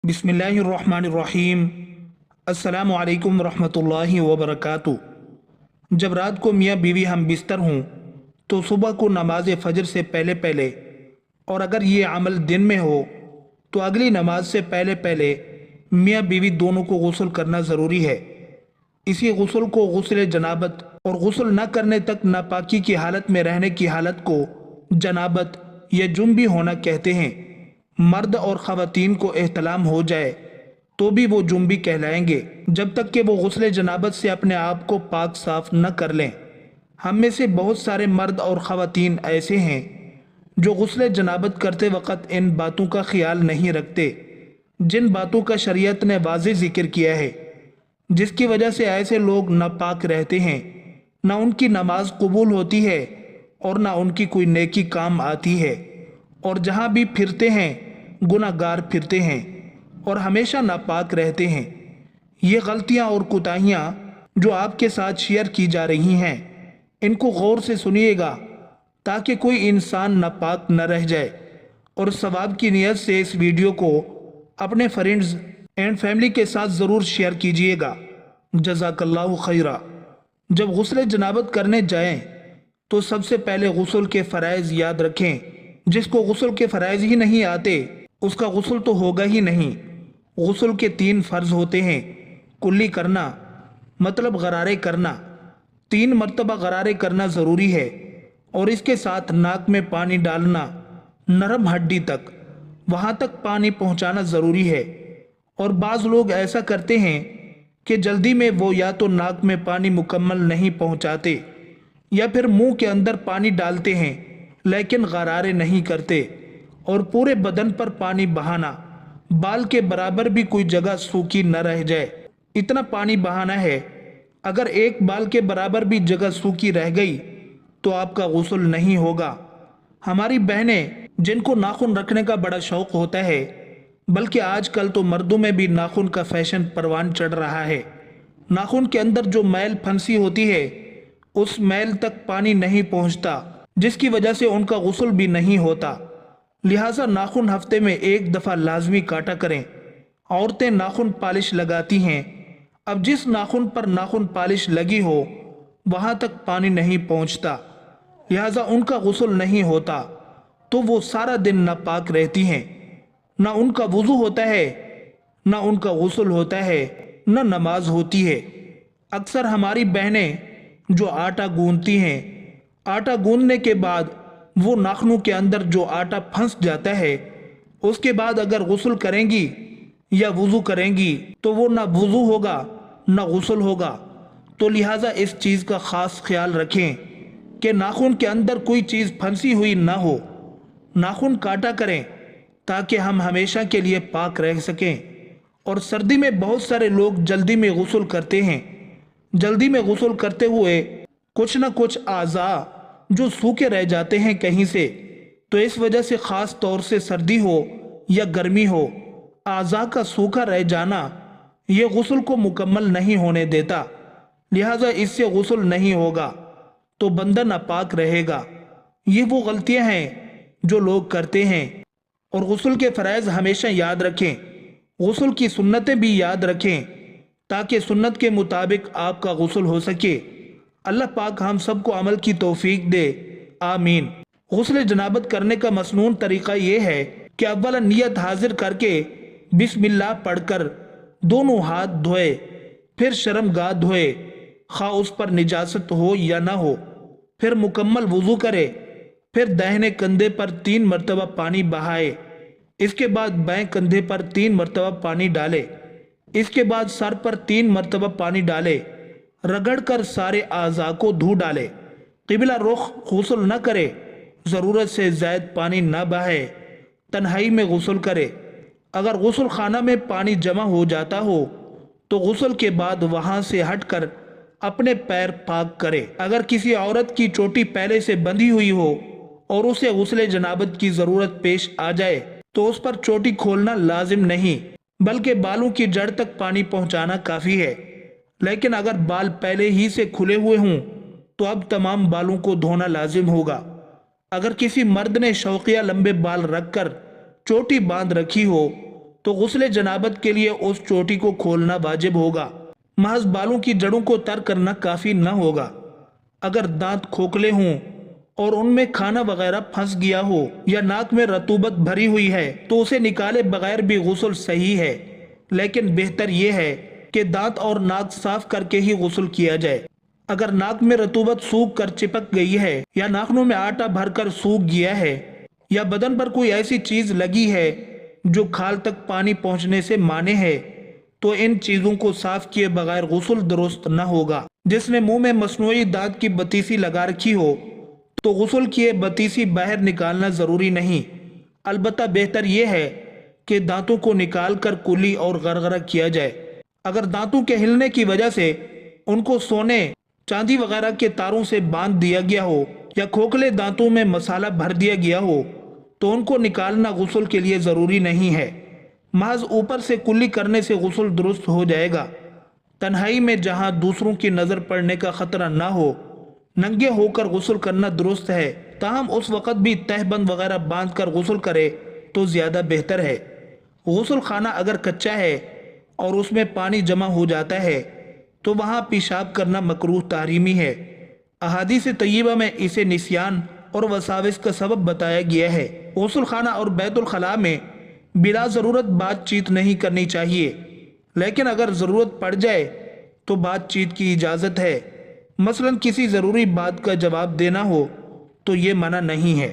बिस्मिल्लाहिर्रहमानिर्रहीम। अस्सलामु अलैकुम रहमतुल्लाहि व बरकातुहू। जब रात को मियाँ बीवी हम बिस्तर हों तो सुबह को नमाज फ़जर से पहले पहले, और अगर ये अमल दिन में हो तो अगली नमाज से पहले पहले मियाँ बीवी दोनों को गुस्ल करना ज़रूरी है। इसी गुस्ल को गुस्ल जनाबत और गुस्ल न करने तक नापाकी की हालत में रहने की हालत को जनाबत या जुनबी होना कहते हैं। मर्द और ख़वातीन को एहतलाम हो जाए तो भी वो जुनबी कहलाएंगे जब तक कि वो गुस्ल जनाबत से अपने आप को पाक साफ न कर लें। हम में से बहुत सारे मर्द और ख़वातीन ऐसे हैं जो गुस्ल जनाबत करते वक़्त इन बातों का ख्याल नहीं रखते जिन बातों का शरीयत ने वाज़ेह ज़िक्र किया है, जिसकी वजह से ऐसे लोग नापाक रहते हैं। ना उनकी नमाज कबूल होती है और ना उनकी कोई नेकी काम आती है, और जहाँ भी फिरते हैं गुनाहगार फिरते हैं और हमेशा नापाक रहते हैं। ये गलतियाँ और कोताहियाँ जो आपके साथ शेयर की जा रही हैं, इनको गौर से सुनिएगा ताकि कोई इंसान नापाक न रह जाए। और सवाब की नीयत से इस वीडियो को अपने फ्रेंड्स एंड फैमिली के साथ ज़रूर शेयर कीजिएगा। जज़ाकल्लाहु खैरा। जब गुस्ल जनाबत करने जाएं तो सबसे पहले गुस्ल के फ़राइज़ याद रखें। जिसको गुस्ल के फ़राइज़ ही नहीं आते उसका गुस्ल तो होगा ही नहीं। गुस्ल के 3 फ़र्ज़ होते हैं। कुल्ली करना मतलब गरारे करना, 3 मरतबा गरारे करना ज़रूरी है, और इसके साथ नाक में पानी डालना नरम हड्डी तक, वहाँ तक पानी पहुँचाना ज़रूरी है। और बाज़ लोग ऐसा करते हैं कि जल्दी में वो या तो नाक में पानी मुकम्मल नहीं पहुँचाते या फिर मुंह के अंदर पानी डालते हैं लेकिन गरारे नहीं करते, और पूरे बदन पर पानी बहाना, बाल के बराबर भी कोई जगह सूखी न रह जाए इतना पानी बहाना है। अगर एक बाल के बराबर भी जगह सूखी रह गई तो आपका गुस्ल नहीं होगा। हमारी बहनें जिनको नाखून रखने का बड़ा शौक़ होता है, बल्कि आजकल तो मर्दों में भी नाखून का फैशन परवान चढ़ रहा है, नाखून के अंदर जो मैल फंसी होती है उस मैल तक पानी नहीं पहुंचता, जिसकी वजह से उनका गुस्ल भी नहीं होता। लिहाजा नाखून हफ्ते में 1 दफ़ा लाजमी काटा करें। औरतें नाखून पालिश लगाती हैं। अब जिस नाखून पर नाखून पालिश लगी हो वहाँ तक पानी नहीं पहुँचता, लिहाजा उनका गुस्ल नहीं होता, तो वो सारा दिन नापाक रहती हैं। ना उनका वुज़ू होता है, ना उनका गुस्ल होता है, ना नमाज होती है। अक्सर हमारी बहनें जो आटा गूंथती हैं, आटा गूंथने के बाद वो नाखूनों के अंदर जो आटा फंस जाता है, उसके बाद अगर गुस्ल करेंगी या वुज़ू करेंगी तो वो ना वुज़ू होगा ना गुस्ल होगा। तो लिहाजा इस चीज़ का ख़ास ख्याल रखें कि नाखून के अंदर कोई चीज़ फंसी हुई ना हो। नाखून काटा करें ताकि हम हमेशा के लिए पाक रह सकें। और सर्दी में बहुत सारे लोग जल्दी में गुस्ल करते हैं। जल्दी में गुस्ल करते हुए कुछ ना कुछ आज़ा जो सूखे रह जाते हैं कहीं से, तो इस वजह से ख़ास तौर से सर्दी हो या गर्मी हो, आज़ा का सूखा रह जाना ये गुस्ल को मुकम्मल नहीं होने देता। लिहाजा इससे गुस्ल नहीं होगा तो बंदा नापाक रहेगा। ये वो गलतियां हैं जो लोग करते हैं। और गुस्ल के फ़राइज़ हमेशा याद रखें, गुस्ल की सुन्नतें भी याद रखें ताकि सुन्नत के मुताबिक आपका गुस्ल हो सके। अल्लाह पाक हम सबको अमल की तौफीक दे, आमीन। गुस्ल जनाबत करने का मसनून तरीक़ा ये है कि अव्वल नियत हाजिर करके बिस्मिल्लाह पढ़कर दोनों हाथ धोए, फिर शर्मगाह धोए, खा उस पर निजासत हो या ना हो, फिर मुकम्मल वुज़ू करे, फिर दाहिने कंधे पर 3 मरतबा पानी बहाए, इसके बाद बाएं कंधे पर 3 मरतबा पानी डाले, इसके बाद सर पर 3 मरतबा पानी डाले, रगड़ कर सारे आज़ा को धो डाले। क़िबला रुख गुस्ल न करे, ज़रूरत से ज़ायद पानी न बहाए, तन्हाई में गुस्ल करे। अगर गुस्ल खाना में पानी जमा हो जाता हो तो गुस्ल के बाद वहाँ से हटकर अपने पैर पाक करे। अगर किसी औरत की चोटी पहले से बंधी हुई हो और उसे गुस्ल जनाबत की ज़रूरत पेश आ जाए तो उस पर चोटी खोलना लाजिम नहीं, बल्कि बालों की जड़ तक पानी पहुँचाना काफ़ी है। लेकिन अगर बाल पहले ही से खुले हुए हों तो अब तमाम बालों को धोना लाजिम होगा। अगर किसी मर्द ने शौकिया लंबे बाल रखकर चोटी बांध रखी हो تو غسل جنابت کے لیے اس چوٹی کو کھولنا واجب ہوگا۔ محض بالوں کی جڑوں کو تر کرنا کافی نہ ہوگا۔ اگر دانت کھوکھلے ہوں اور ان میں کھانا وغیرہ پھنس گیا ہو یا ناک میں رطوبت بھری ہوئی ہے تو اسے نکالے بغیر بھی غسل صحیح ہے، لیکن بہتر یہ ہے کہ دانت اور ناک صاف کر کے ہی غسل کیا جائے۔ اگر ناک میں رطوبت سوکھ کر چپک گئی ہے یا ناخنوں میں آٹا بھر کر سوکھ گیا ہے یا بدن پر کوئی ایسی چیز لگی ہے جو کھال تک پانی پہنچنے سے مانع ہے تو ان چیزوں کو صاف کیے بغیر غسل درست نہ ہوگا۔ جس نے منہ میں مصنوعی دانت کی بتیسی لگا رکھی ہو تو غسل کیے بتیسی باہر نکالنا ضروری نہیں، البتہ بہتر یہ ہے کہ دانتوں کو نکال کر کلی اور غرغرہ کیا جائے۔ اگر دانتوں کے ہلنے کی وجہ سے ان کو سونے، چاندی وغیرہ کے تاروں سے باندھ دیا گیا ہو یا کھوکھلے دانتوں میں مسالہ بھر دیا گیا ہو تو ان کو نکالنا غسل کے لیے ضروری نہیں ہے، محض اوپر سے کلی کرنے سے غسل درست ہو جائے گا۔ تنہائی میں جہاں دوسروں کی نظر پڑنے کا خطرہ نہ ہو، ننگے ہو کر غسل کرنا درست ہے، تاہم اس وقت بھی تہ بند وغیرہ باندھ کر غسل کرے تو زیادہ بہتر ہے۔ غسل خانہ اگر کچا ہے اور اس میں پانی جمع ہو جاتا ہے تو وہاں پیشاب کرنا مکروہ تحریمی ہے۔ احادیث طیبہ میں اسے نسیان اور وساوس کا سبب بتایا گیا ہے۔ غسل خانہ اور بیت الخلاء میں بلا ضرورت بات چیت نہیں کرنی چاہیے، لیکن اگر ضرورت پڑ جائے تو بات چیت کی اجازت ہے، مثلا کسی ضروری بات کا جواب دینا ہو تو یہ منع نہیں ہے۔